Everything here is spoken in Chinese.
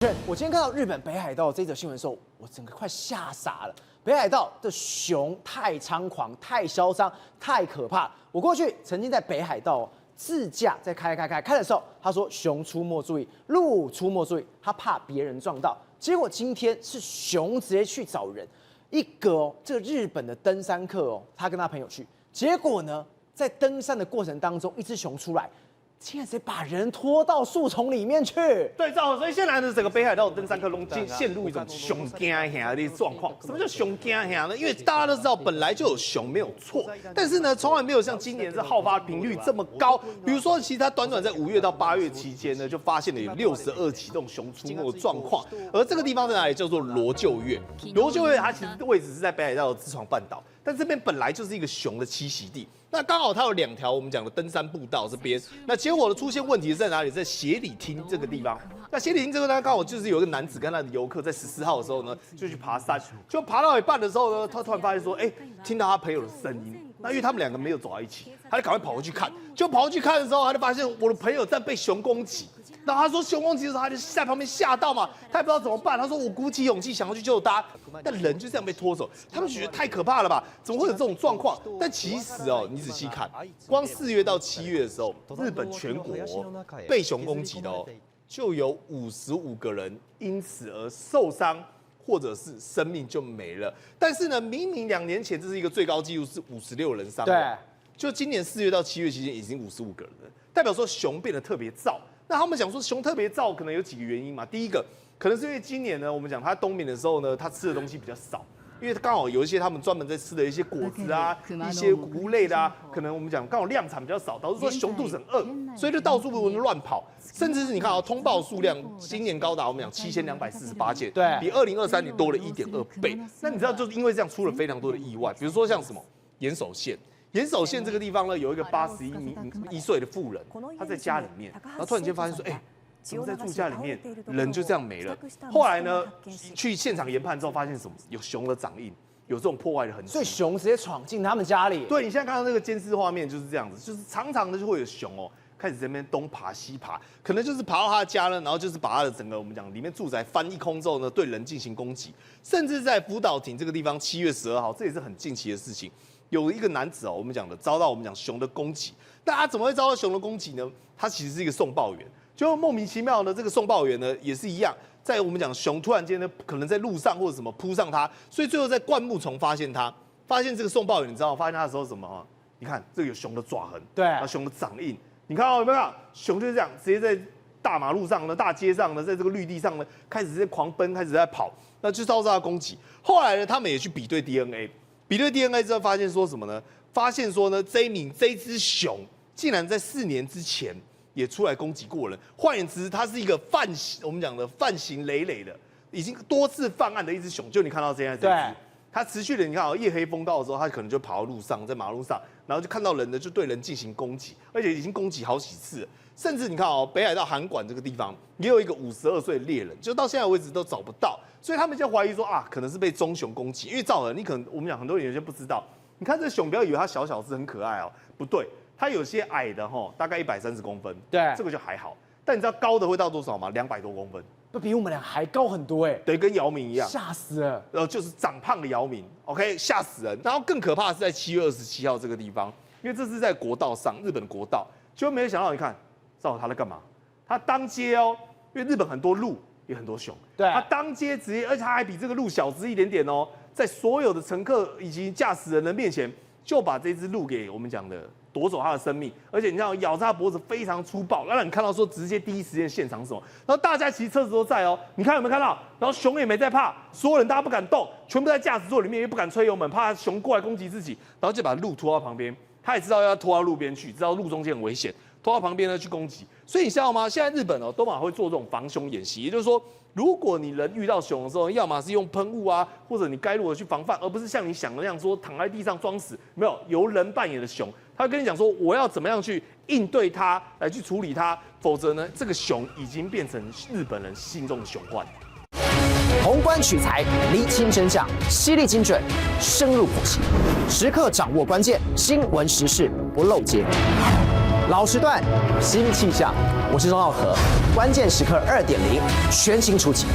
我今天看到日本北海道这则新闻的时候，我整个快吓傻了。北海道的熊太猖狂、太嚣张、太可怕。我过去曾经在北海道自驾，在开的时候，他说熊出没注意，鹿出没注意，他怕别人撞到。结果今天是熊直接去找人，一个这个日本的登山客他跟他朋友去，结果呢，在登山的过程当中，一只熊出来。竟然直接把人拖到树丛里面去。对，所以现在呢，整个北海道登山客都陷入一种熊惊吓的状况。什么叫熊惊吓呢？因为大家都知道，本来就有熊没有错，但是呢，从来没有像今年这好发频率这么高。比如说，其实它短短在5月到8月期间呢，就发现了有62起这种熊出没的状况。而这个地方在哪里？叫做罗臼岳。罗臼岳它其实位置是在北海道的知床半岛，但这边本来就是一个熊的栖息地。那刚好它有2条我们讲的登山步道这边，那结果呢出现问题是在哪里？在协里町这个地方。那协里町这个呢，刚好就是有一个男子跟他的游客在14号的时候呢，就去爬山，就爬到一半的时候呢，他突然发现说，听到他朋友的声音。那因为他们2个没有走在一起，他就赶快跑过去看。就跑过去看的时候，他就发现我的朋友在被熊攻击。然后他说熊攻击的时候，他就在旁边吓到嘛，他也不知道怎么办。他说我鼓起勇气想要去救他，但人就这样被拖走。他们觉得太可怕了吧？怎么会有这种状况？但其实你仔细看，光4月到7月的时候，日本全国被熊攻击的就有55个人因此而受伤，或者是生命就没了。但是呢，明明2年前这是一个最高纪录是56人伤亡，对，就今年4月到7月期间已经55个人了，代表说熊变得特别躁。那他们讲说熊特别燥，可能有几个原因嘛。第一个，可能是因为今年呢，我们讲它冬眠的时候呢，它吃的东西比较少，因为刚好有一些他们专门在吃的一些果子啊，一些谷物类的啊，可能我们讲刚好量产比较少，导致说熊肚子很饿，所以就到处乱跑，甚至是你看通报数量今年高达我们讲7248件，对，比2023年多了1.2倍。那你知道就是因为这样出了非常多的意外，比如说像什么岩手县。岩手县这个地方呢，有一个81岁的妇人，她在家里面，然后突然间发现说，怎么在住家里面人就这样没了？后来呢，去现场研判之后，发现什么？有熊的掌印，有这种破坏的痕迹。所以熊直接闯进他们家里。对，你现在看到那个监视画面就是这样子，就是常常的就会有熊开始在那边东爬西爬，可能就是爬到他的家呢，然后就是把他的整个我们讲里面住宅翻一空之后呢，对人进行攻击，甚至在福岛町这个地方，7月12号，这也是很近期的事情。有一个男子我们讲的遭到我们讲熊的攻击，那他怎么会遭到熊的攻击呢？他其实是一个送报员，就莫名其妙的这个送报员呢也是一样，在我们讲熊突然间呢可能在路上或者什么扑上他，所以最后在灌木丛发现这个送报员，你知道吗？发现他的时候什么？你看这个有熊的爪痕，对，然后熊的掌印，你看有没有看？熊就是这样，直接在大马路上呢、大街上呢，在这个绿地上呢，开始在狂奔，开始在跑，那就遭到他攻击。后来呢，他们也去比对 DNA。比对 DNA 之后，发现说什么呢？发现说呢，这只熊竟然在4年之前也出来攻击过人。换言之，它是一个我们讲的犯行累累的，已经多次犯案的一只熊。就你看到现在这只，它持续的，你看夜黑风高的时候，它可能就跑到路上，在马路上，然后就看到人呢，就对人进行攻击，而且已经攻击好几次了。甚至你看北海道函馆这个地方也有一个52岁的猎人，就到现在为止都找不到，所以他们就怀疑说可能是被棕熊攻击，因为照人你可能我们讲很多人有些不知道，你看这熊不要以为它小只很可爱不对，它有些矮的大概130公分，对，这个就还好，但你知道高的会到多少吗？200多公分，不比我们俩还高很多对，跟姚明一样，吓死了，就是长胖的姚明 ，OK， 吓死人。然后更可怕的是在7月27号这个地方，因为这是在国道上，日本国道，就没有想到你看。照他在干嘛？他当街因为日本很多鹿也很多熊，对，他当街直接，而且他还比这个鹿小只一点点在所有的乘客以及驾驶人的面前，就把这只鹿给我们讲的夺走他的生命，而且你知道咬着他脖子非常粗暴，让你看到说直接第一时间现场什么，然后大家其实车子都在你看有没有看到？然后熊也没在怕，所有人大家不敢动，全部在驾驶座里面，也不敢吹油门，怕熊过来攻击自己，然后就把鹿拖到旁边，他也知道要拖到路边去，知道路中间很危险。拖到旁边呢去攻击，所以你知道吗？现在日本都会做这种防熊演习，也就是说，如果你人遇到熊的时候，要么是用喷雾或者你该如何去防范，而不是像你想的那样说躺在地上装死，没有由人扮演的熊，他会跟你讲说我要怎么样去应对它，来去处理它，否则呢，这个熊已经变成日本人心中的熊患。宏观取材，厘清真相，犀利精准，深入剖析，时刻掌握关键，新闻时事不漏接。老时段，新气象。我是钟浩和，关键时刻2.0全新出击。